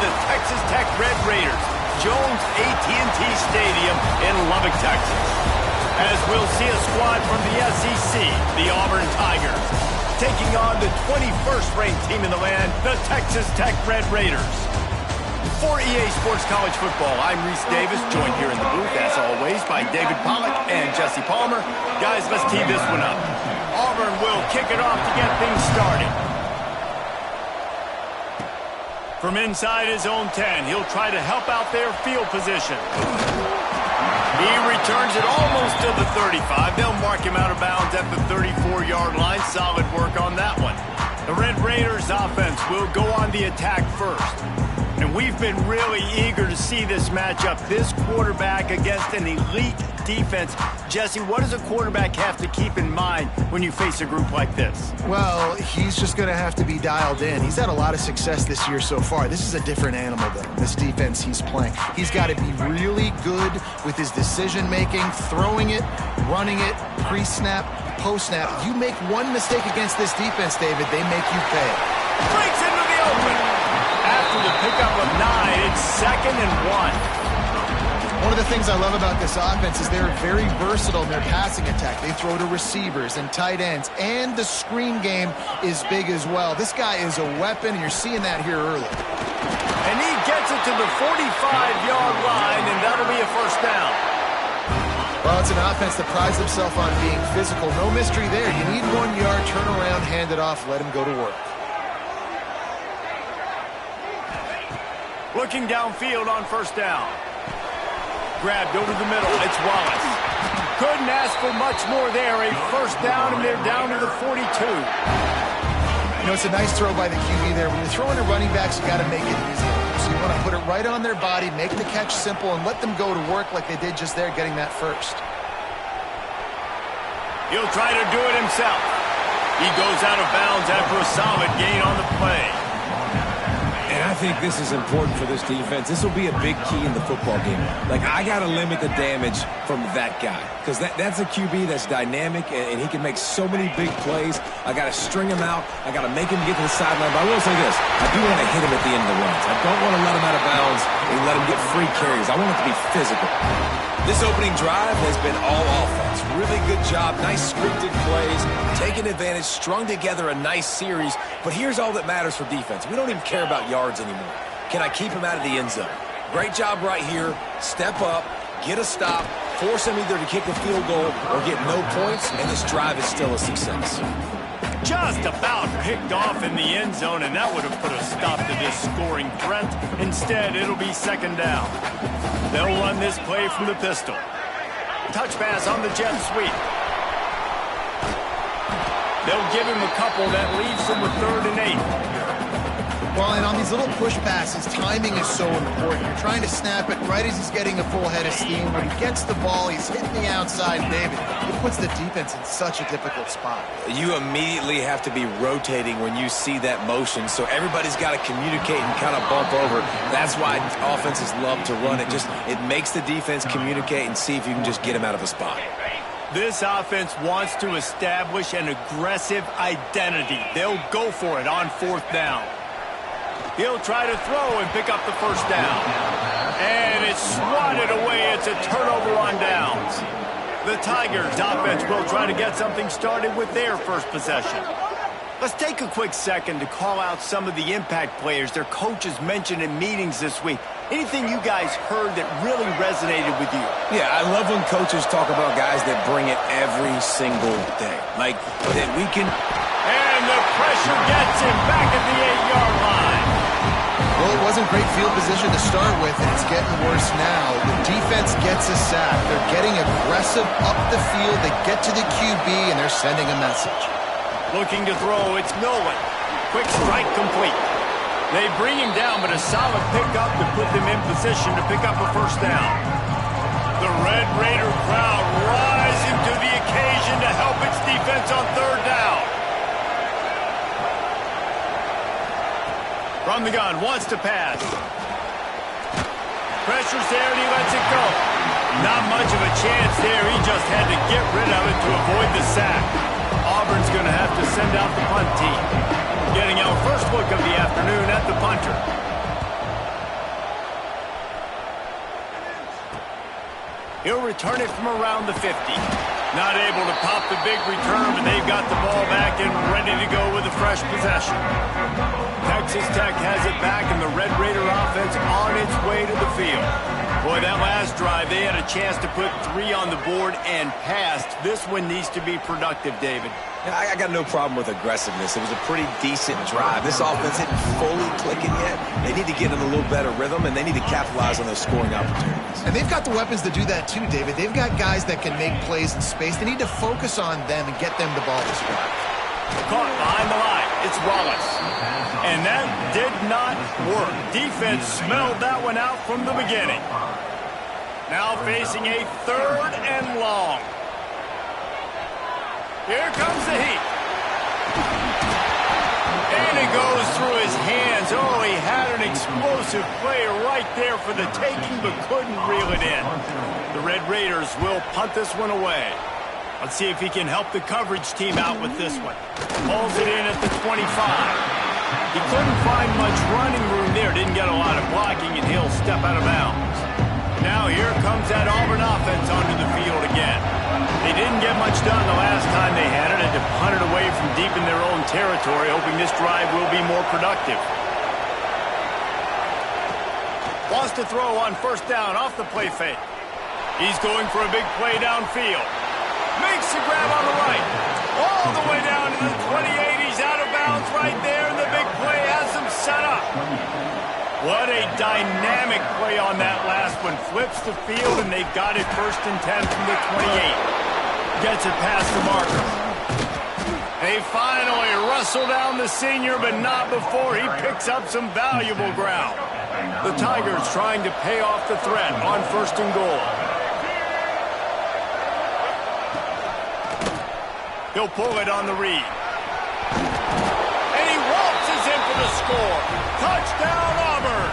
the Texas Tech Red Raiders, Jones AT&T Stadium in Lubbock, Texas. As we'll see a squad from the SEC, the Auburn Tigers, taking on the 21st ranked team in the land, the Texas Tech Red Raiders. For EA Sports College Football, I'm Reese Davis, joined here in the booth, as always, by David Pollack and Jesse Palmer. Guys, let's tee this one up. Auburn will kick it off to get things started. From inside his own 10, he'll try to help out their field position. He returns it almost to the 35. They'll mark him out of bounds at the 34-yard line. Solid work on that one. The Red Raiders offense will go on the attack first. And we've been really eager to see this matchup. This quarterback against an elite defense. Jesse, what does a quarterback have to keep in mind when you face a group like this? Well, he's just going to have to be dialed in. He's had a lot of success this year so far. This is a different animal, though, this defense he's playing. He's got to be really good with his decision-making, throwing it, running it, pre-snap, post-snap. You make one mistake against this defense, David, they make you pay. Breaks into the open. After the pickup of 9, it's 2nd and 1. One of the things I love about this offense is they're very versatile in their passing attack. They throw to receivers and tight ends, and the screen game is big as well. This guy is a weapon, and you're seeing that here early. And he gets it to the 45-yard line, and that'll be a first down. Well, it's an offense that prides himself on being physical. No mystery there. You need 1 yard, turn around, hand it off, let him go to work. Looking downfield on first down. Grabbed over the middle. It's Wallace. Couldn't ask for much more there. A first down, and they're down to the 42. You know, it's a nice throw by the QB there. When you're throwing to running backs, you got to make it easy. So you want to put it right on their body, make the catch simple, and let them go to work like they did just there, getting that first. He'll try to do it himself. He goes out of bounds after a solid gain on the play. And I think this is important for this defense. This will be a big key in the football game. Like, I got to limit the damage from that guy because that's a QB that's dynamic, and he can make so many big plays. I got to string him out. I got to make him get to the sideline. But I will say this. I do want to hit him at the end of the runs. I don't want to let him out of bounds and let him get free carries. I want it to be physical. This opening drive has been all offense. Really good job. Nice scripted plays. Taking advantage. Strung together a nice series. But here's all that matters for defense. We don't even care about yards anymore. Can I keep him out of the end zone? Great job right here. Step up. Get a stop. Force him either to kick a field goal or get no points. And this drive is still a success. Just about picked off in the end zone, and that would have put a stop to this scoring threat. Instead, it'll be second down. They'll run this play from the pistol. Touch pass on the jet sweep. They'll give him a couple that leaves him with 3rd and 8. Well, and on these little push passes, timing is so important. You're trying to snap it right as he's getting a full head of steam. When he gets the ball, he's hitting the outside, David. It puts the defense in such a difficult spot. You immediately have to be rotating when you see that motion, so everybody's got to communicate and kind of bump over. That's why offenses love to run it. It makes the defense communicate and see if you can just get him out of a spot. This offense wants to establish an aggressive identity. They'll go for it on 4th down. He'll try to throw and pick up the first down. And it's swatted away. It's a turnover on downs. The Tigers offense will try to get something started with their first possession. Let's take a quick second to call out some of the impact players their coaches mentioned in meetings this week. Anything you guys heard that really resonated with you? Yeah, I love when coaches talk about guys that bring it every single day. Like, that we can... And the pressure gets him back at the 8-yard line. Well, it wasn't great field position to start with, and it's getting worse now. The defense gets a sack. They're getting aggressive up the field. They get to the QB, and they're sending a message. Looking to throw, it's Nolan. Quick strike complete. They bring him down, but a solid pickup to put them in position to pick up a first down. The Red Raider crowd rising to the occasion to help its defense on 3rd down. From the gun, wants to pass. Pressure's there, and he lets it go. Not much of a chance there. He just had to get rid of it to avoid the sack. Auburn's going to have to send out the punt team. Getting our first look of the afternoon at the punter. He'll return it from around the 50. Not able to pop the big return, but they've got the ball back and ready to go with a fresh possession. Texas Tech has it back, and the Red Raider offense on its way to the field. Boy, that last drive, they had a chance to put 3 on the board and passed. This one needs to be productive, David. Yeah, I got no problem with aggressiveness. It was a pretty decent drive. This offense isn't fully clicking yet. They need to get in a little better rhythm, and they need to capitalize on those scoring opportunities. And they've got the weapons to do that too, David. They've got guys that can make plays in space. They need to focus on them and get them the ball this drive. Caught behind the line. It's Wallace. And that did not work. Defense smelled that one out from the beginning. Now facing a 3rd and long. Here comes the heat. And it goes through his hands. Oh, he had an explosive player right there for the taking, but couldn't reel it in. The Red Raiders will punt this one away. Let's see if he can help the coverage team out with this one. Pulls it in at the 25. He couldn't find much running room there. Didn't get a lot of blocking, and he'll step out of bounds. Now here comes that Auburn offense onto the field again. They didn't get much done the last time they had it, and to punt it away from deep in their own territory, hoping this drive will be more productive. Wants to throw on 1st down off the play fake. He's going for a big play downfield. Makes the grab on the right. All the way down to the 28. He's out of bounds right there, and the big play has him set up. What a dynamic play on that last one. Flips the field, and they've got it 1st and 10 from the 28. Gets it past the marker. They finally wrestle down the senior, but not before he picks up some valuable ground. The Tigers trying to pay off the threat on 1st and goal. He'll pull it on the read. And he waltzes in for the score. Touchdown, Auburn.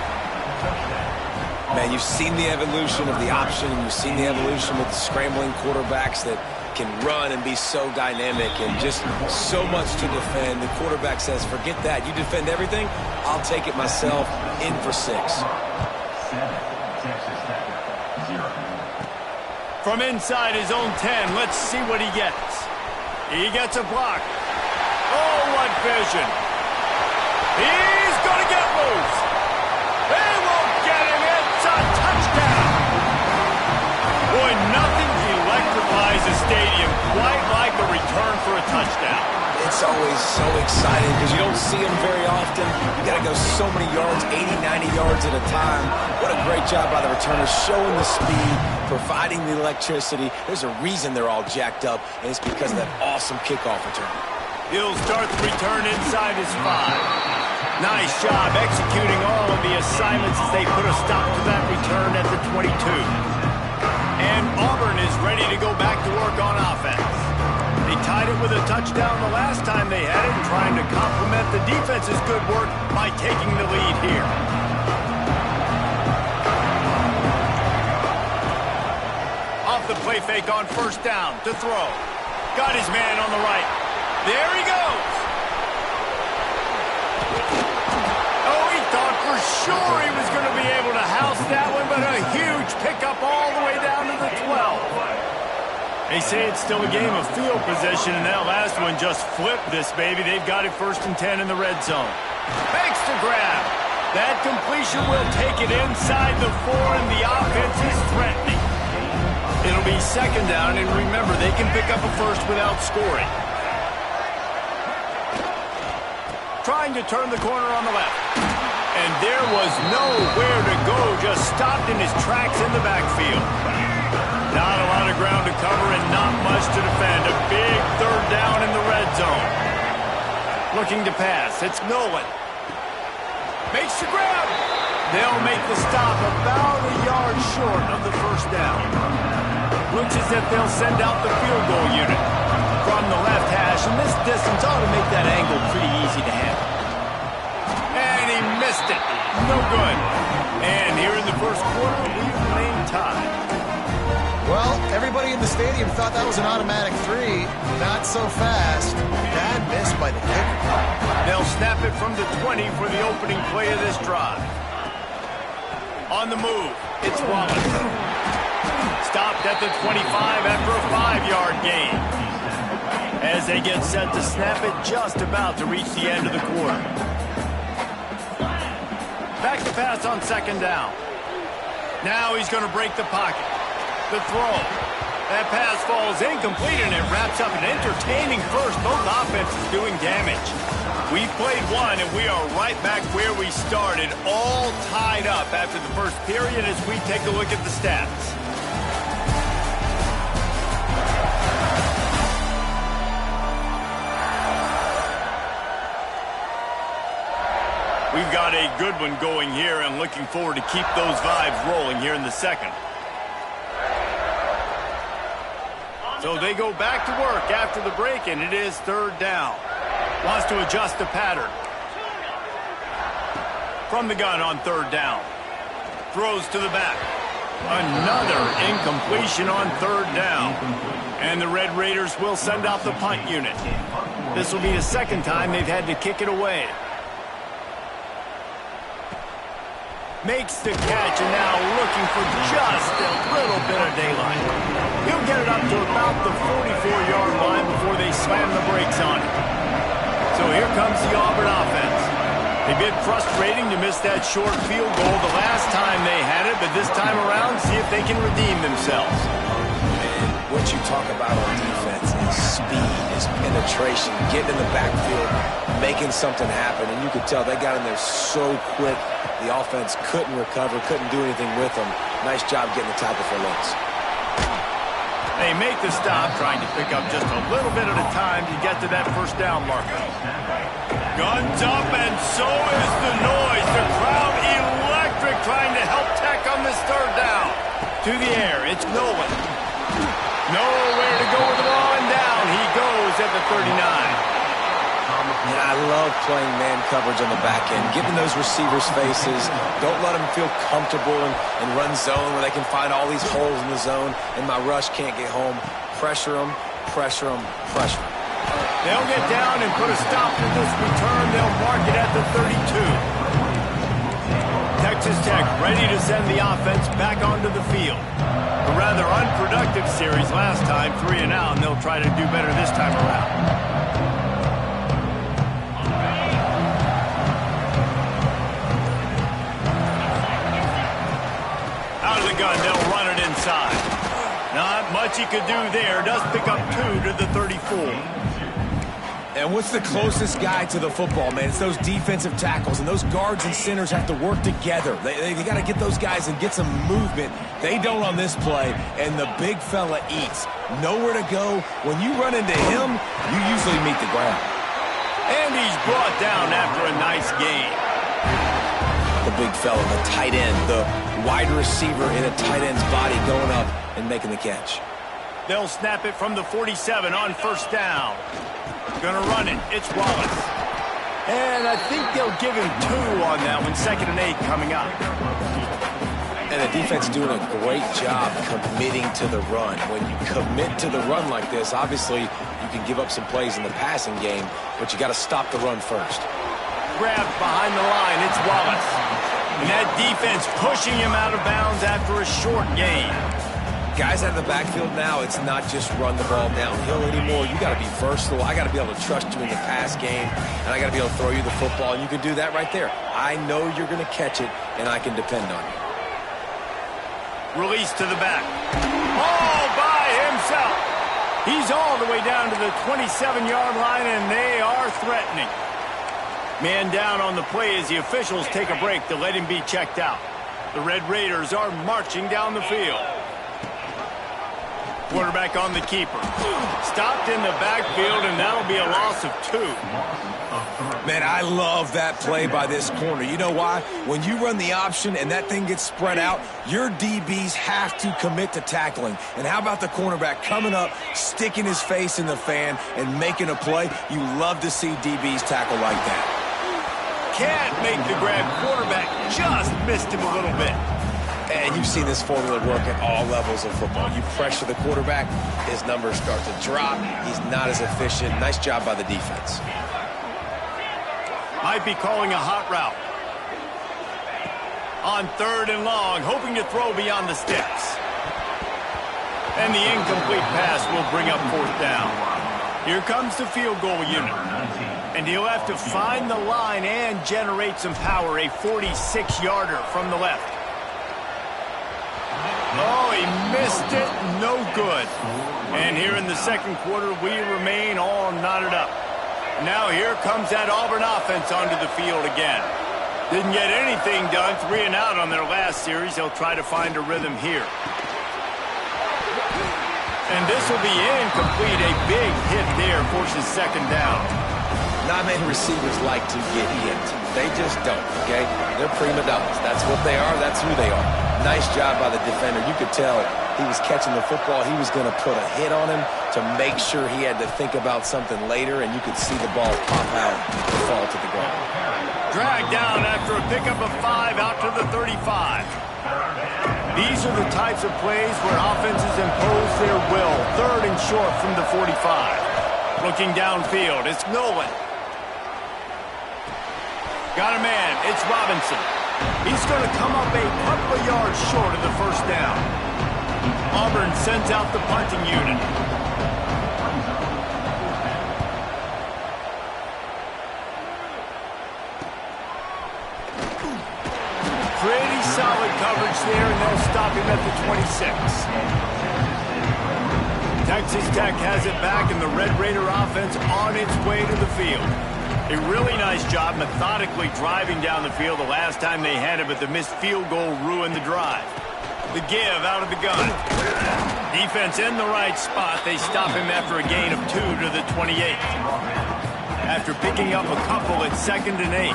Man, you've seen the evolution of the option, and you've seen the evolution with the scrambling quarterbacks that can run and be so dynamic and just so much to defend. The quarterback says, forget that. You defend everything, I'll take it myself. In for 6. 7, Texas Tech, 0. From inside his own 10, let's see what he gets. He gets a block. Oh, what vision. He's going to get loose. They won't get him. It's a touchdown. Boy, nothing electrifies a stadium quite like a return for a touchdown. It's always so exciting because you don't see them very often. You got to go so many yards, 80, 90 yards at a time. What a great job by the returners, showing the speed, providing the electricity. There's a reason they're all jacked up, and it's because of that awesome kickoff return. He'll start the return inside his 5. Nice job executing all of the assignments as they put a stop to that return at the 22. And Auburn is ready to go back to work on offense. They tied it with a touchdown the last time they had it, and trying to complement the defense's good work by taking the lead here. Off the play fake on 1st down to throw. Got his man on the right. There he goes. Oh, he thought for sure he was going to be able to house that one, but a huge pickup all the way down to the 12. They say it's still a game of field position, and that last one just flipped this baby. They've got it 1st and 10 in the red zone. Makes the grab. That completion will take it inside the 4, and the offense is threatening. It'll be 2nd down, and remember, they can pick up a 1st without scoring. Trying to turn the corner on the left. And there was nowhere to go, just stopped in his tracks in the backfield. Not a lot of ground to cover and not much to defend. A big 3rd down in the red zone. Looking to pass. It's Nolan. Makes the grab. They'll make the stop about a yard short of the 1st down. Looks as if they'll send out the field goal unit from the left hash. And this distance ought to make that angle pretty easy to handle. And he missed it. No good. And here in the 1st quarter, we remain tied. Well, everybody in the stadium thought that was an automatic 3. Not so fast. Bad miss by the kicker. They'll snap it from the 20 for the opening play of this drive. On the move, it's Wallace. Stopped at the 25 after a 5-yard gain. As they get set to snap it, just about to reach the end of the quarter. Back to pass on 2nd down. Now he's going to break the pocket. The throw. That pass falls incomplete, and it wraps up an entertaining first. Both offenses doing damage. We've played one, and we are right back where we started, all tied up after the first period as we take a look at the stats. We've got a good one going here and looking forward to keep those vibes rolling here in the second. So they go back to work after the break, and it is 3rd down. Wants to adjust the pattern. From the gun on 3rd down. Throws to the back. Another incompletion on 3rd down. And the Red Raiders will send out the punt unit. This will be the 2nd time they've had to kick it away. Makes the catch, and now looking for just a little bit of daylight. He'll get it up to about the 44-yard line before they slam the brakes on it. So here comes the Auburn offense. They've been frustrating to miss that short field goal the last time they had it, but this time around, see if they can redeem themselves. And what you talk about on defense is speed, is penetration, getting in the backfield, making something happen, and you could tell they got in there so quick. The offense couldn't recover, couldn't do anything with them. Nice job getting the tackle for loss. They make the stop, trying to pick up just a little bit at a time to get to that 1st down marker. Guns up, and so is the noise. The crowd electric, trying to help Tech on this 3rd down. To the air, it's Nolan. Nowhere to go with the ball, and down he goes at the 39. And I love playing man coverage on the back end, giving those receivers faces. Don't let them feel comfortable and run zone where they can find all these holes in the zone, and my rush can't get home. Pressure them, pressure them, pressure them. They'll get down and put a stop to this return. They'll mark it at the 32. Texas Tech ready to send the offense back onto the field. A rather unproductive series last time, 3 and out, and they'll try to do better this time around. Out of the gun, they'll run it inside. Not much he could do there. Does pick up 2 to the 34. And what's the closest guy to the football, man? It's those defensive tackles, and those guards and centers have to work together. They got to get those guys and get some movement. They don't on this play, and the big fella eats. Nowhere to go. When you run into him, you usually meet the ground. And he's brought down after a nice gain. The big fella, the tight end, the wide receiver in a tight end's body going up and making the catch. They'll snap it from the 47 on 1st down. Gonna run it. It's Wallace. And I think they'll give him 2 on that one. 2nd and 8 coming up. And the defense doing a great job committing to the run. When you commit to the run like this, obviously you can give up some plays in the passing game, but you got to stop the run first. Grabbed behind the line. It's Wallace. And that defense pushing him out of bounds after a short gain. Guys out of the backfield now, it's not just run the ball downhill anymore. You got to be versatile. I got to be able to trust you in the pass game, and I got to be able to throw you the football, and you can do that right there. I know you're going to catch it, and I can depend on you. Release to the back. All by himself. He's all the way down to the 27-yard line, and they are threatening. Man down on the play as the officials take a break to let him be checked out. The Red Raiders are marching down the field. Quarterback on the keeper. Stopped in the backfield, and that'll be a loss of 2. Man, I love that play by this corner. You know why? When you run the option and that thing gets spread out, your DBs have to commit to tackling. And how about the cornerback coming up, sticking his face in the fan, and making a play? You love to see DBs tackle like that. Can't make the grab. Quarterback just missed him a little bit. And you've seen this formula work at all levels of football. You pressure the quarterback, his numbers start to drop. He's not as efficient. Nice job by the defense. Might be calling a hot route. On 3rd and long, hoping to throw beyond the sticks. And the incomplete pass will bring up fourth down. Here comes the field goal unit. And he'll have to find the line and generate some power. A 46-yarder from the left. Oh, he missed it. No good. And here in the second quarter, we remain all knotted up. Now here comes that Auburn offense onto the field again. Didn't get anything done. 3 and out on their last series. They'll try to find a rhythm here. And this will be incomplete. A big hit there forces second down. Not many receivers like to get hit. They just don't, okay? They're prima donnas. That's what they are. That's who they are. Nice job by the defender. You could tell he was catching the football. He was going to put a hit on him to make sure he had to think about something later, and you could see the ball pop out and fall to the ground. Dragged down after a pickup of 5 out to the 35. These are the types of plays where offenses impose their will. 3rd and short from the 45. Looking downfield, it's Nolan. Got a man, it's Robinson. He's going to come up a couple of yards short of the first down. Auburn sends out the punting unit. Pretty solid coverage there, and they'll stop him at the 26. Texas Tech has it back, and the Red Raider offense on its way to the field. A really nice job methodically driving down the field the last time they had it, but the missed field goal ruined the drive. The give out of the gun. Defense in the right spot. They stop him after a gain of 2 to the 28. After picking up a couple at 2nd and 8.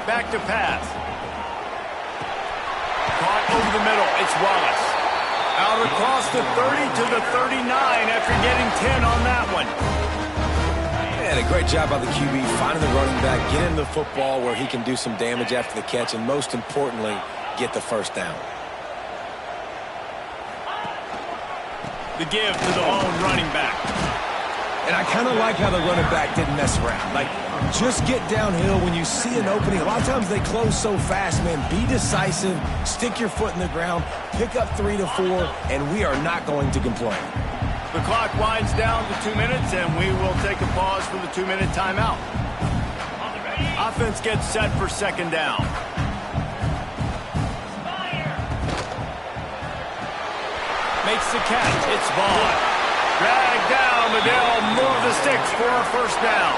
Back to pass. Caught over the middle. It's Wallace. Out across the 30 to the 39 after getting 10 on that one. And a great job by the QB finding the running back, getting the football where he can do some damage after the catch, and most importantly, get the first down. The give to the lone running back. And I kind of like how the running back didn't mess around. Like, just get downhill when you see an opening. A lot of times they close so fast, man. Be decisive, stick your foot in the ground, pick up 3 to 4, and we are not going to complain. The clock winds down to 2 minutes, and we will take a pause for the 2-minute timeout. Offense gets set for second down. Makes the catch. It's Vaughn. Dragged down, but they'll move the sticks for a first down.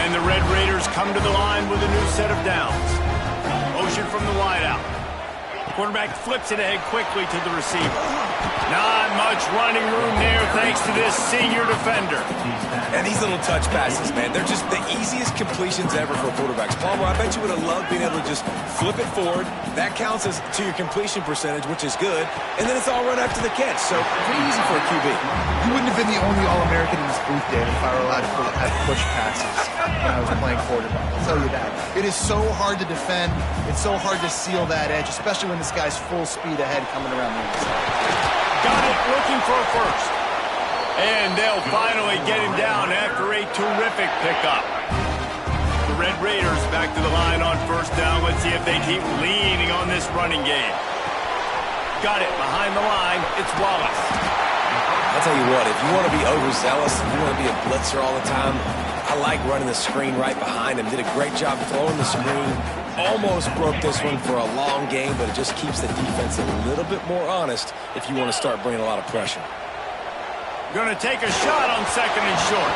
And the Red Raiders come to the line with a new set of downs. Motion from the wideout. Quarterback flips it ahead quickly to the receiver. Not much running room there thanks to this senior defender. And these little touch passes, man, they're just the easiest completions ever for quarterbacks. Palmer, I bet you would have loved being able to just flip it forward. That counts as to your completion percentage, which is good. And then it's all run after the catch. So pretty easy for a QB. You wouldn't have been the only All-American in this booth, Dave, if I were allowed to have push passes when I was playing quarterback. I'll tell you that. It is so hard to defend. It's so hard to seal that edge, especially when this guy's full speed ahead coming around the inside. Got it, looking for a first. And they'll finally get him down after a terrific pickup. The Red Raiders back to the line on first down. Let's see if they keep leaning on this running game. Got it, behind the line, it's Wallace. I'll tell you what, if you want to be overzealous, if you want to be a blitzer all the time, I like running the screen right behind him. Did a great job throwing the screen. Almost broke this one for a long game, but it just keeps the defense a little bit more honest if you want to start bringing a lot of pressure. Going to take a shot on second and short.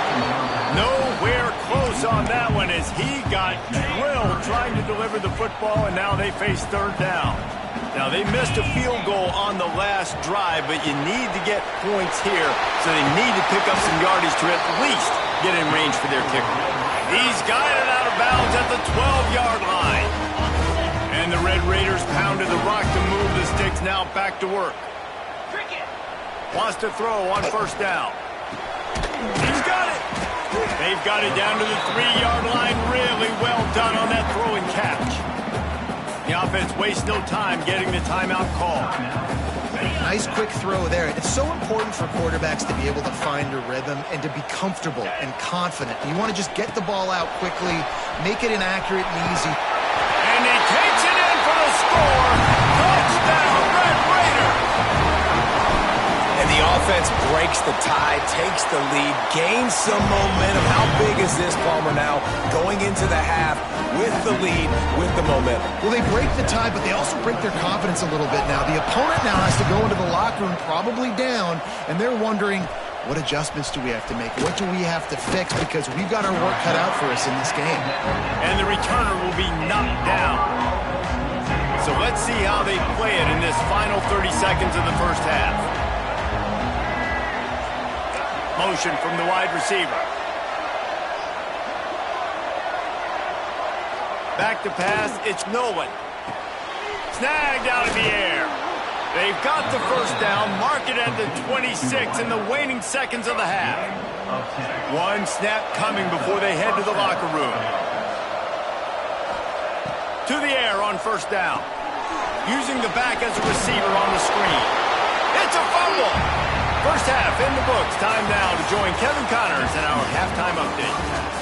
Nowhere close on that one as he got drilled trying to deliver the football, and now they face third down. Now, they missed a field goal on the last drive, but you need to get points here, so they need to pick up some yardage to at least get in range for their kicker. He's got it out of bounds at the 12-yard line. And the Red Raiders pounded the rock to move the sticks, now back to work. Wants to throw on first down. He's got it. They've got it down to the 3-yard line. Really well done on that throw and catch. The offense wastes no time getting the timeout call. Nice quick throw there. It's so important for quarterbacks to be able to find a rhythm and to be comfortable and confident. You want to just get the ball out quickly, make it inaccurate and easy. And he takes it in for the score. Touchdown, Red Raiders! And the offense breaks the tie, takes the lead, gains some momentum. How big is this, Palmer, now going into the half with the lead, with the momentum? Well, they break the tie, but they also break their confidence a little bit now. The opponent now has to go into the locker room probably down, and they're wondering, what adjustments do we have to make? What do we have to fix? Because we've got our work cut out for us in this game. And the returner will be knocked down. So let's see how they play it in this final 30 seconds of the first half. Motion from the wide receiver. Back to pass, it's Nolan. Snagged out of the air. They've got the first down, mark it at the 26 in the waning seconds of the half. One snap coming before they head to the locker room. To the air on first down. Using the back as a receiver on the screen. It's a fumble. First half in the books. Time now to join Kevin Connors in our halftime update.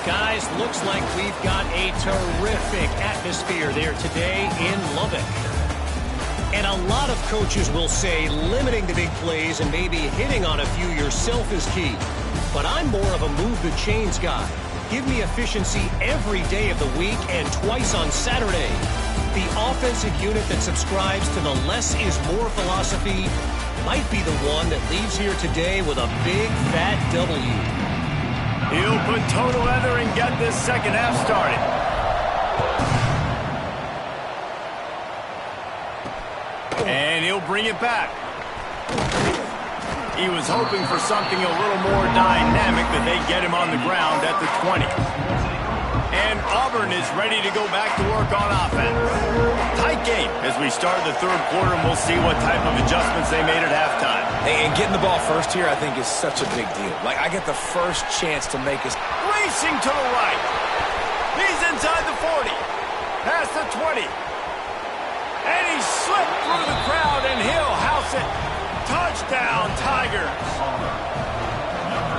Guys, looks like we've got a terrific atmosphere there today in Lubbock. And a lot of coaches will say limiting the big plays and maybe hitting on a few yourself is key. But I'm more of a move the chains guy. Give me efficiency every day of the week and twice on Saturday. The offensive unit that subscribes to the less is more philosophy might be the one that leaves here today with a big fat W. He'll put total leather and get this second half started. And he'll bring it back. He was hoping for something a little more dynamic, but they get him on the ground at the 20. And Auburn is ready to go back to work on offense. Tight game as we start the third quarter, and we'll see what type of adjustments they made at halftime. And getting the ball first here, I think, is such a big deal. Like, I get the first chance to make a... Racing to the right. He's inside the 40. Past the 20. And he slipped through the crowd, and he'll house it. Touchdown, Tigers.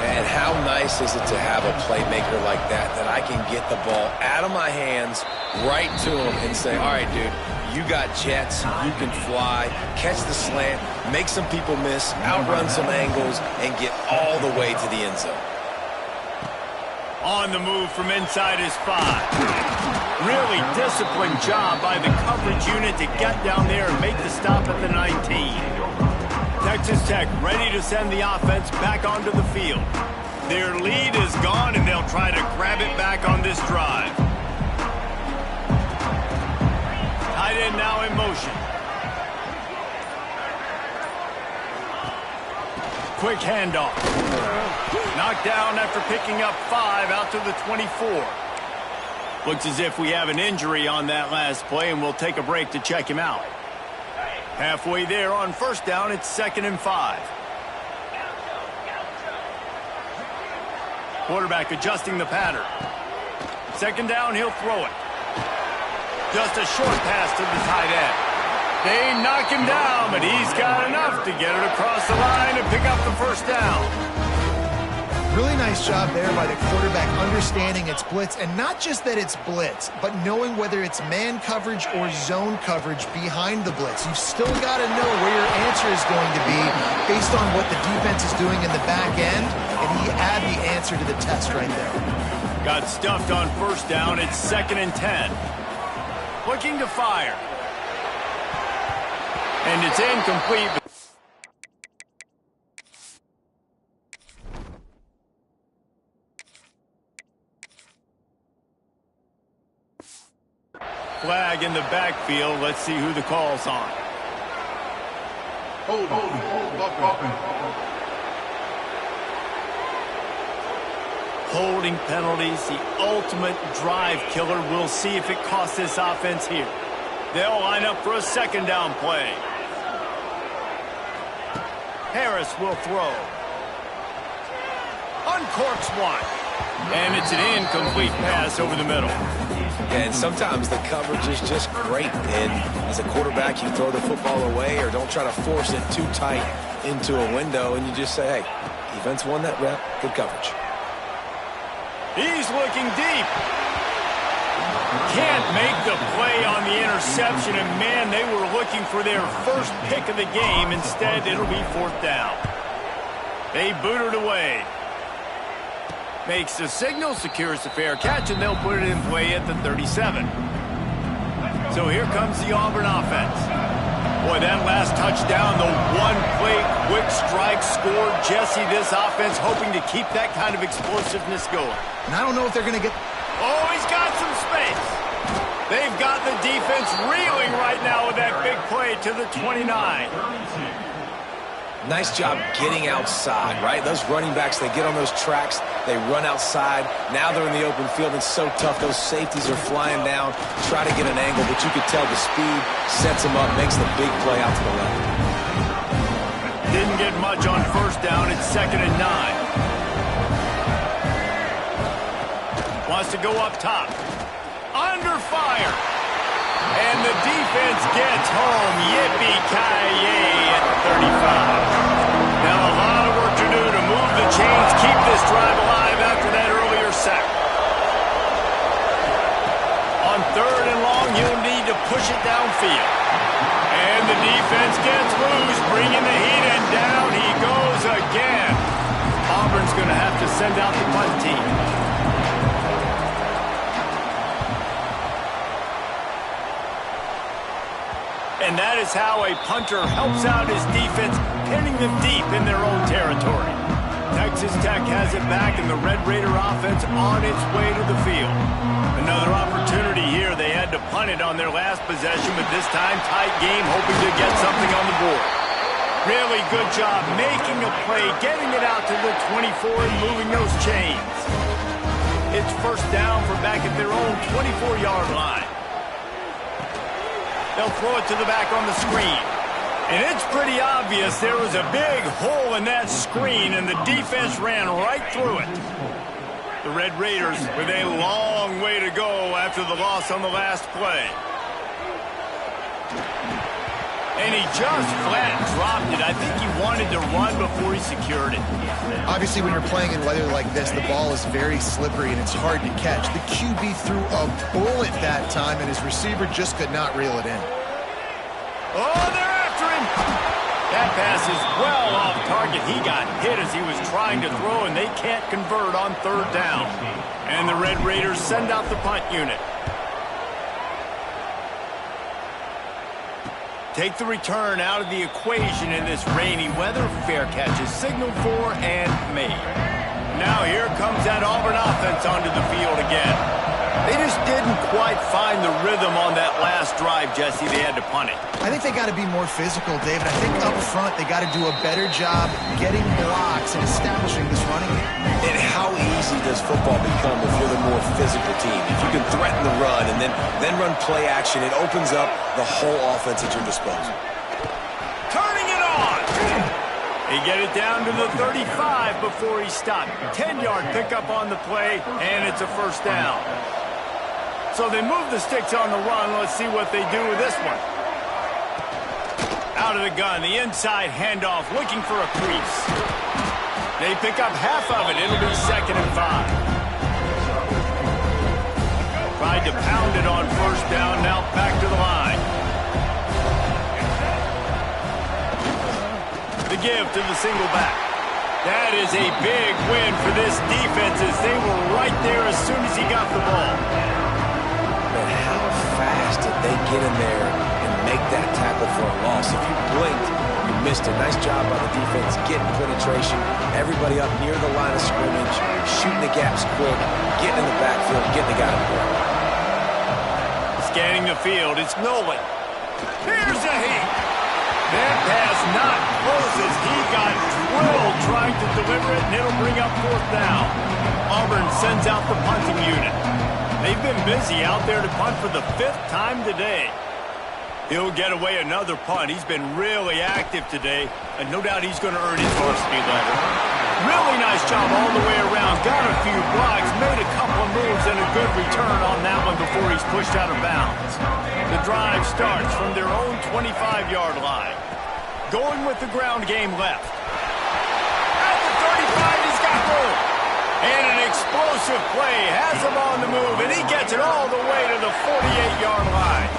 And how nice is it to have a playmaker like that I can get the ball out of my hands right to him and say, all right, dude, you got jets, you can fly, catch the slant, make some people miss, outrun some angles, and get all the way to the end zone. On the move from inside his 5. Really disciplined job by the coverage unit to get down there and make the stop at the 19. Texas Tech ready to send the offense back onto the field. Their lead is gone, and they'll try to grab it back on this drive. Tight end now in motion. Quick handoff. Knocked down after picking up 5 out to the 24. Looks as if we have an injury on that last play, and we'll take a break to check him out. Halfway there on first down, it's 2nd and 5. Quarterback adjusting the pattern. 2nd down, he'll throw it. Just a short pass to the tight end. They knock him down, but he's got enough to get it across the line and pick up the first down. Really nice job there by the quarterback understanding it's blitz, and not just that it's blitz, but knowing whether it's man coverage or zone coverage behind the blitz. You've still got to know where your answer is going to be based on what the defense is doing in the back end, and he had the answer to the test right there. Got stuffed on first down. It's 2nd and 10. Looking to fire. And it's incomplete. Flag in the backfield. Let's see who the call's on. Hold. Holding penalties, the ultimate drive killer. We'll see if it costs this offense here. They'll line up for a 2nd down play. Harris will throw. Uncorks one. And it's an incomplete pass over the middle. And sometimes the coverage is just great. And as a quarterback, you throw the football away or don't try to force it too tight into a window, and you just say, hey, defense won that rep, good coverage. He's looking deep. Can't make the play on the interception, and man, they were looking for their first pick of the game. Instead, it'll be 4th down. They boot it away. Makes the signal, secures the fair catch, and they'll put it in play at the 37. So here comes the Auburn offense. Boy, that last touchdown, the one-play quick strike scored. Jesse, this offense hoping to keep that kind of explosiveness going. And I don't know if they're going to get... Oh, he's got some space. They've got the defense reeling right now with that big play to the 29. Nice job getting outside, right? Those running backs, they get on those tracks, they run outside. Now they're in the open field. It's so tough. Those safeties are flying down, try to get an angle, but you could tell the speed sets them up, makes the big play out to the left. Didn't get much on first down. It's 2nd and 9. Wants to go up top. Under fire. And the defense gets home. Yippee-ki-yay at 35. Now a lot of work to do to move the chains, keep this drive alive after that earlier sack. On 3rd and long, he'll need to push it downfield. And the defense gets loose, bringing the heat, and down he goes again. Auburn's going to have to send out the punt team. And that is how a punter helps out his defense, pinning them deep in their own territory. Texas Tech has it back, and the Red Raider offense on its way to the field. Another opportunity here. They had to punt it on their last possession, but this time tight game, hoping to get something on the board. Really good job making a play, getting it out to the 24 and moving those chains. It's first down for back at their own 24-yard line. They'll throw it to the back on the screen. And it's pretty obvious there was a big hole in that screen, and the defense ran right through it. The Red Raiders with a long way to go after the loss on the last play. And he just flat dropped it. I think he wanted to run before he secured it. Obviously, when you're playing in weather like this, the ball is very slippery and it's hard to catch. The QB threw a bullet that time, and his receiver just could not reel it in. Oh, they're after him. That pass is well off target. He got hit as he was trying to throw, and they can't convert on 3rd down. And the Red Raiders send out the punt unit. Take the return out of the equation in this rainy weather. Fair catch is signaled for and made. Now here comes that Auburn offense onto the field again. They just didn't quite find the rhythm on that last drive, Jesse. They had to punt it. I think they got to be more physical, David. I think up front they got to do a better job getting blocks and establishing this running game. And how easy does football become if you're the more physical team? If you can threaten the run and then run play action, it opens up the whole offense at your disposal. Turning it on! They get it down to the 35 before he stopped. 10-yard pickup on the play, and it's a first down. So they move the sticks on the run. Let's see what they do with this one. Out of the gun, the inside handoff, looking for a crease. They pick up half of it. It'll be 2nd and 5. Tried to pound it on first down, now back to the line. The give to the single back. That is a big win for this defense as they were right there as soon as he got the ball. But how fast did they get in there and make that tackle for a loss? If you blinked, you missed it. Nice job by the defense getting penetration. Everybody up near the line of scrimmage, shooting the gaps quick, getting in the backfield, getting the guy to the ball. Scanning the field, it's Nolan. Here's a heat. That pass not close as he got drilled trying to deliver it, and it'll bring up 4th down. Auburn sends out the punting unit. They've been busy out there to punt for the 5th time today. He'll get away another punt. He's been really active today, and no doubt he's going to earn his varsity letter. Really nice job all the way around. Got a few blocks, made a couple of moves, and a good return on that one before he's pushed out of bounds. The drive starts from their own 25-yard line. Going with the ground game left. At the 35, he's got room. And an explosive play has him on the move, and he gets it all the way to the 48-yard line.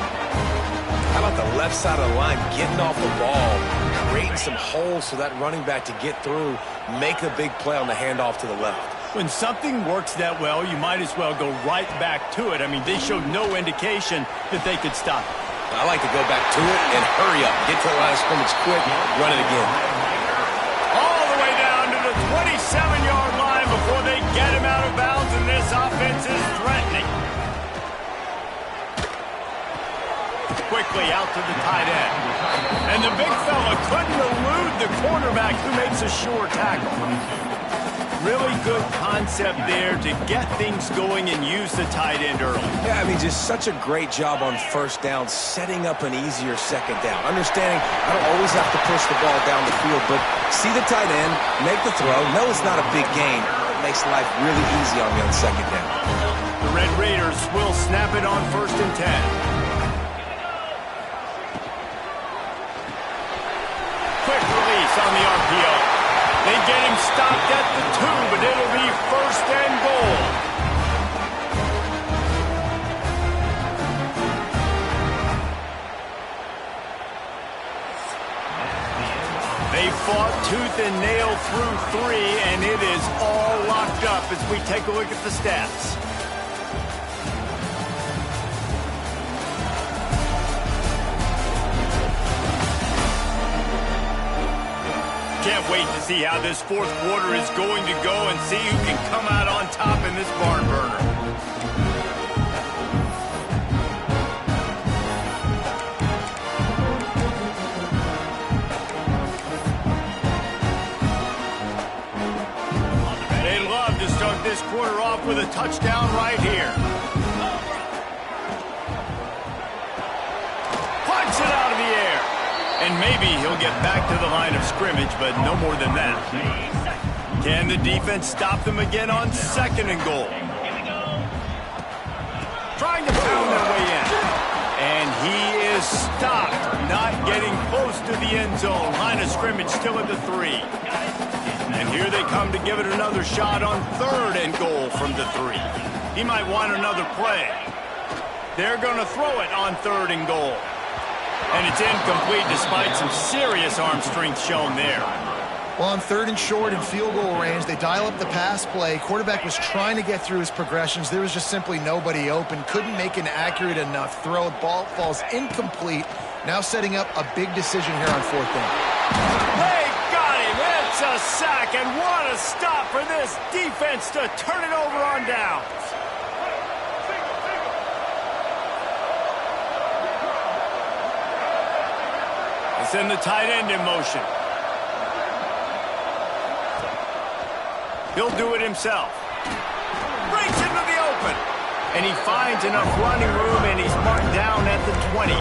How about the left side of the line getting off the ball? creating some holes for that running back to get through, make a big play on the handoff to the left. When something works that well, you might as well go right back to it. I mean, they showed no indication that they could stop it. I like to go back to it and hurry up. Get to the line of scrimmage quick, run it again. All the way down to the 27-yard line before they get him out of bounds, and this offense is threatening. Quickly out to the tight end. And the big fella couldn't elude the quarterback who makes a sure tackle. Really good concept there to get things going and use the tight end early. Yeah, I mean, just such a great job on first down, setting up an easier second down. Understanding I don't always have to push the ball down the field, but see the tight end, make the throw. No, it's not a big gain. It makes life really easy on me on second down. The Red Raiders will snap it on 1st and 10. Quick release on the RPO. They get him stopped at the 2, but it'll be 1st and goal. They fought tooth and nail through 3, and it is all locked up as we take a look at the stats. Can't wait to see how this 4th quarter is going to go and see who can come out on top in this barn burner. They'd love to start this quarter off with a touchdown right here. Punts it out of the air. And maybe he'll get back to the line of scrimmage, but no more than that. Can the defense stop them again on 2nd and goal? Trying to pound their way in. And he is stopped, not getting close to the end zone. Line of scrimmage still at the 3. And here they come to give it another shot on 3rd and goal from the 3. He might want another play. They're going to throw it on 3rd and goal. And it's incomplete despite some serious arm strength shown there. Well, on 3rd and short and field goal range, they dial up the pass play. Quarterback was trying to get through his progressions. There was just simply nobody open. Couldn't make an accurate enough throw. Ball falls incomplete. Now setting up a big decision here on 4th down. They got him. It's a sack, and what a stop for this defense to turn it over on downs. Send the tight end in motion. He'll do it himself. Breaks into the open. And he finds enough running room, and he's marked down at the 20.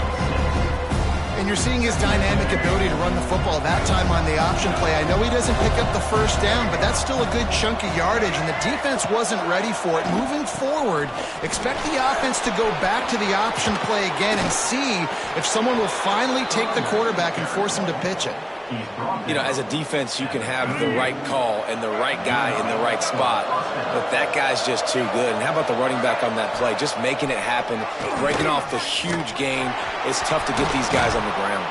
And you're seeing his dynamic ability to run the football that time on the option play. I know he doesn't pick up the 1st down, but that's still a good chunk of yardage, and the defense wasn't ready for it. Moving forward, expect the offense to go back to the option play again and see if someone will finally take the quarterback and force him to pitch it. You know, as a defense, you can have the right call and the right guy in the right spot, but that guy's just too good. And how about the running back on that play? Just making it happen, breaking off the huge gain. It's tough to get these guys on the ground.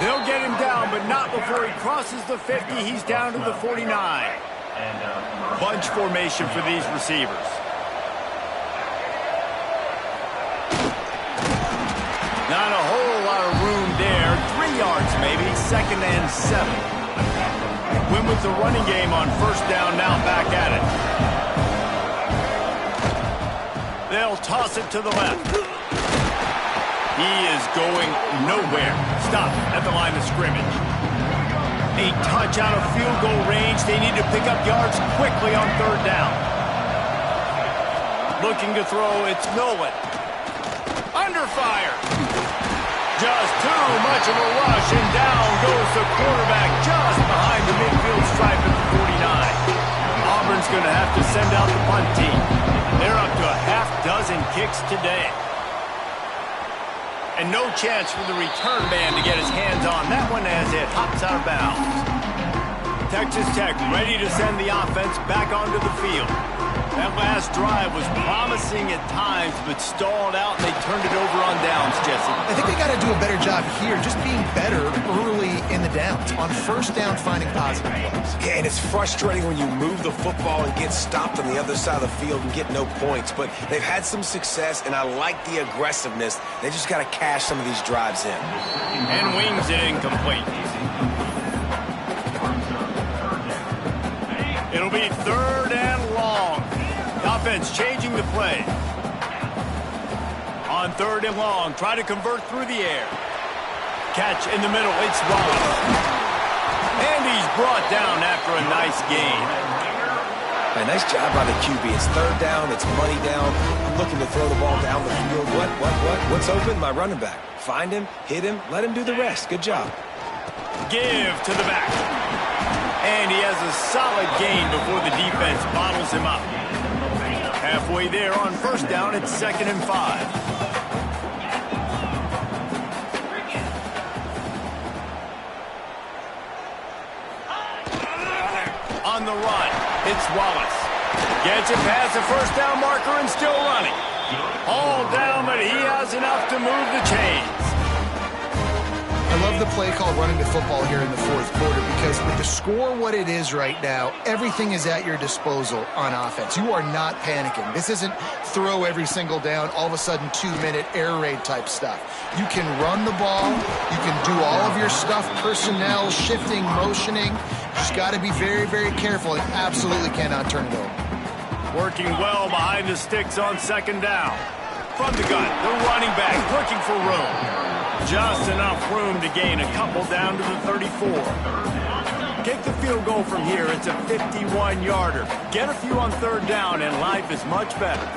They'll get him down, but not before he crosses the 50. He's down to the 49. Bunch formation for these receivers. Not a whole lot of room there. 3 yards maybe. 2nd and 7. Win with the running game on 1st down, now back at it. They'll toss it to the left. He is going nowhere. Stop at the line of scrimmage. A touch out of field goal range. They need to pick up yards quickly on 3rd down. Looking to throw, it's Nolan. Under fire. Just too much of a rush, and down goes the quarterback just behind the midfield stripe at the 49. Auburn's going to have to send out the punt team. They're up to a half-dozen kicks today. And no chance for the return man to get his hands on that one as it hops out of bounds. Texas Tech ready to send the offense back onto the field. That last drive was promising at times, but stalled out, and they turned it over on downs, Jesse. I think they got to do a better job here, just being better early in the downs. On first down, finding positive plays. Yeah, and it's frustrating when you move the football and get stopped on the other side of the field and get no points. But they've had some success, and I like the aggressiveness. They just got to cash some of these drives in. And wings it incomplete. It'll be third and long. The offense changing the play. On third and long, try to convert through the air. Catch in the middle, it's Wallace. And he's brought down after a nice gain. A nice job by the QB. It's third down, it's money down. I'm looking to throw the ball down the field. What's open? My running back. Find him, hit him, let him do the rest. Good job. Give to the back. And he has a solid gain before the defense bottles him up. Halfway there on first down, it's 2nd and 5. On the run, it's Wallace. Gets it past the first down marker and still running. All down, but he has enough to move the chains. I love the play called running the football here in the fourth quarter because with the score what it is right now, everything is at your disposal on offense. You are not panicking. This isn't throw every single down, all of a sudden 2-minute air raid type stuff. You can run the ball. You can do all of your stuff, personnel, shifting, motioning. You just got to be very, very careful and absolutely cannot turn it over. Working well behind the sticks on 2nd down. From the gun, the running back looking for room. Just enough room to gain a couple down to the 34. Take the field goal from here. It's a 51-yarder. Get a few on third down, and life is much better.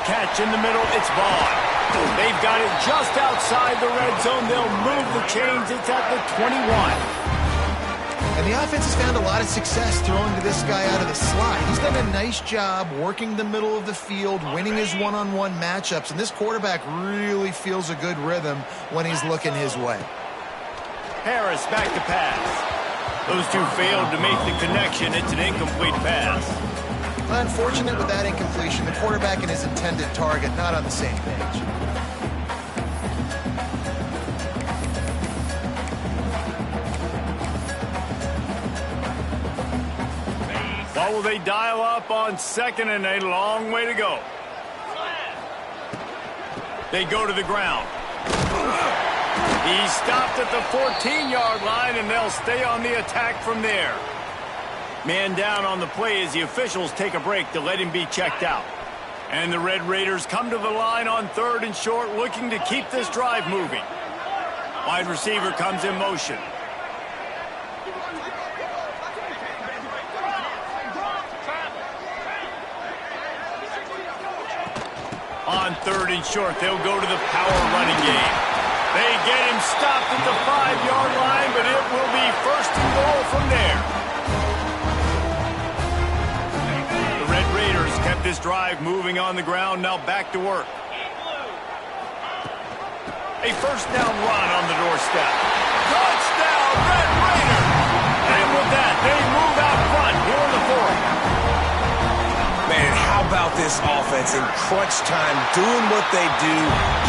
Catch in the middle. It's Vaughn. They've got it just outside the red zone. They'll move the chains. It's at the 21. And the offense has found a lot of success throwing to this guy out of the slot. He's done a nice job working the middle of the field, winning his one-on-one matchups, and this quarterback really feels a good rhythm when he's looking his way. Harris back to pass. Those two failed to make the connection. It's an incomplete pass. Unfortunate with that incompletion. The quarterback and his intended target not on the same page. What will they dial up on 2nd and a long way to go? They go to the ground. He stopped at the 14-yard line, and they'll stay on the attack from there. Man down on the play as the officials take a break to let him be checked out. And the Red Raiders come to the line on 3rd and short, looking to keep this drive moving. Wide receiver comes in motion. On 3rd and short, they'll go to the power running game. They get him stopped at the 5-yard line, but it will be 1st and goal from there. The Red Raiders kept this drive moving on the ground, now back to work. A 1st down run on the doorstep. Touchdown, Red Raiders! And with that, they move out front here in the 4th. Man, how about this offense in crunch time, doing what they do,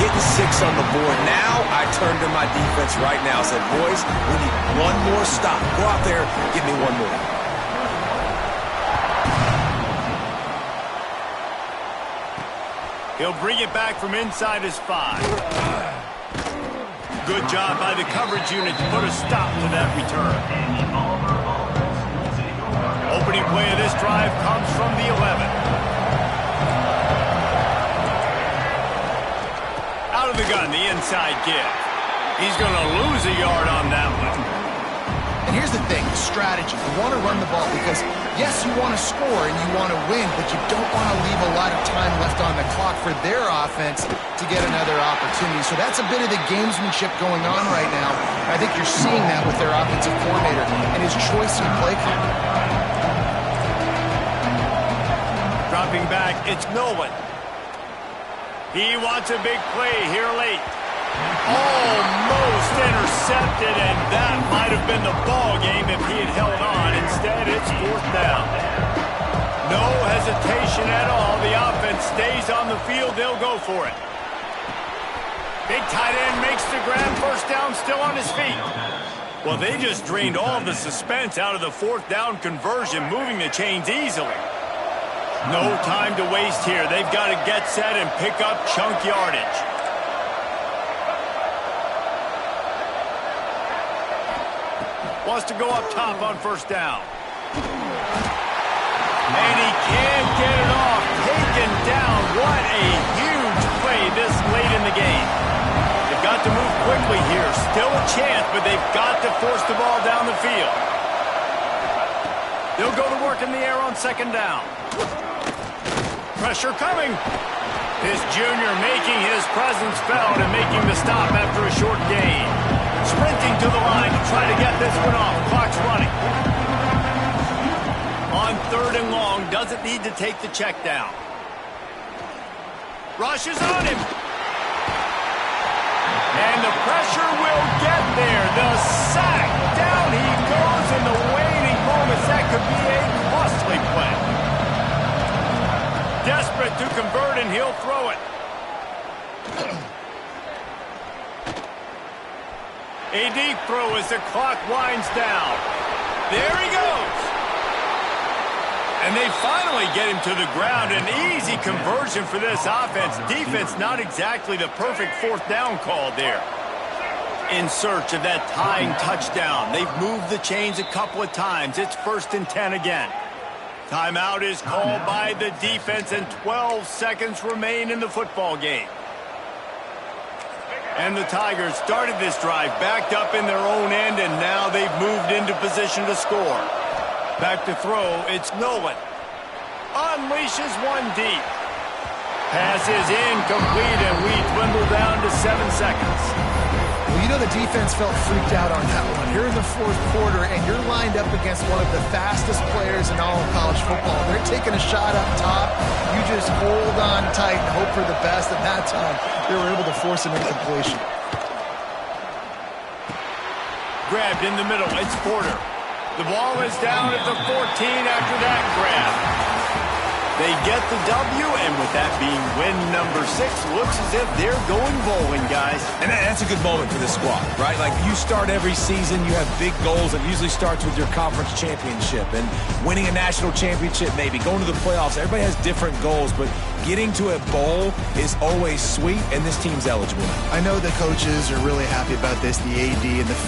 getting 6 on the board. Now I turn to my defense right now and said, boys, we need one more stop. Go out there, give me one more. He'll bring it back from inside his 5. Good job by the coverage unit to put a stop to that return. Opening play of this drive comes from the 11. Out of the gun, the inside give. He's going to lose a yard on that one. And here's the thing, strategy. You want to run the ball because, yes, you want to score and you want to win, but you don't want to leave a lot of time left on the clock for their offense to get another opportunity. So that's a bit of the gamesmanship going on right now. I think you're seeing that with their offensive coordinator and his choice in play call. Dropping back, it's Nolan. He wants a big play here late. Almost intercepted, and that might have been the ball game if he had held on. Instead, it's 4th down. No hesitation at all. The offense stays on the field. They'll go for it. Big tight end makes the grab. First down, still on his feet. Well, they just drained all of the suspense out of the fourth down conversion, moving the chains easily. No time to waste here. They've got to get set and pick up chunk yardage. Wants to go up top on first down. And he can't get it off. Taken down. What a huge play this late in the game. They've got to move quickly here. Still a chance, but they've got to force the ball down the field. They'll go to work in the air on second down. Pressure coming. This junior making his presence felt and making the stop after a short gain. Sprinting to the line to try to get this one off. Clock's running. On third and long, doesn't need to take the check down. Rushes on him. And the pressure will get there. The sack. Down he goes in the waning moments. That could be a costly play. Desperate to convert, and he'll throw it. A deep throw as the clock winds down. There he goes. And they finally get him to the ground. An easy conversion for this offense. Defense not exactly the perfect fourth down call there. In search of that tying touchdown. They've moved the chains a couple of times. It's 1st and 10 again. Timeout is called by the defense, and 12 seconds remain in the football game. And the Tigers started this drive backed up in their own end, and now they've moved into position to score. Back to throw, it's Nolan. Unleashes one deep. Pass is incomplete, and we dwindle down to 7 seconds. Well, you know the defense felt freaked out on that one. You're in the fourth quarter, and you're lined up against one of the fastest players in all of college football. They're taking a shot up top. You just hold on tight and hope for the best. At that time, they were able to force an incompletion. Grabbed in the middle. It's Porter. The ball is down at the 14 after that grab. They get the W, and with that being win number 6, looks as if they're going bowling, guys. And that's a good moment for this squad, right? Like, you start every season, you have big goals. It usually starts with your conference championship and winning a national championship, maybe going to the playoffs. Everybody has different goals, but getting to a bowl is always sweet, and this team's eligible. I know the coaches are really happy about this, the AD and the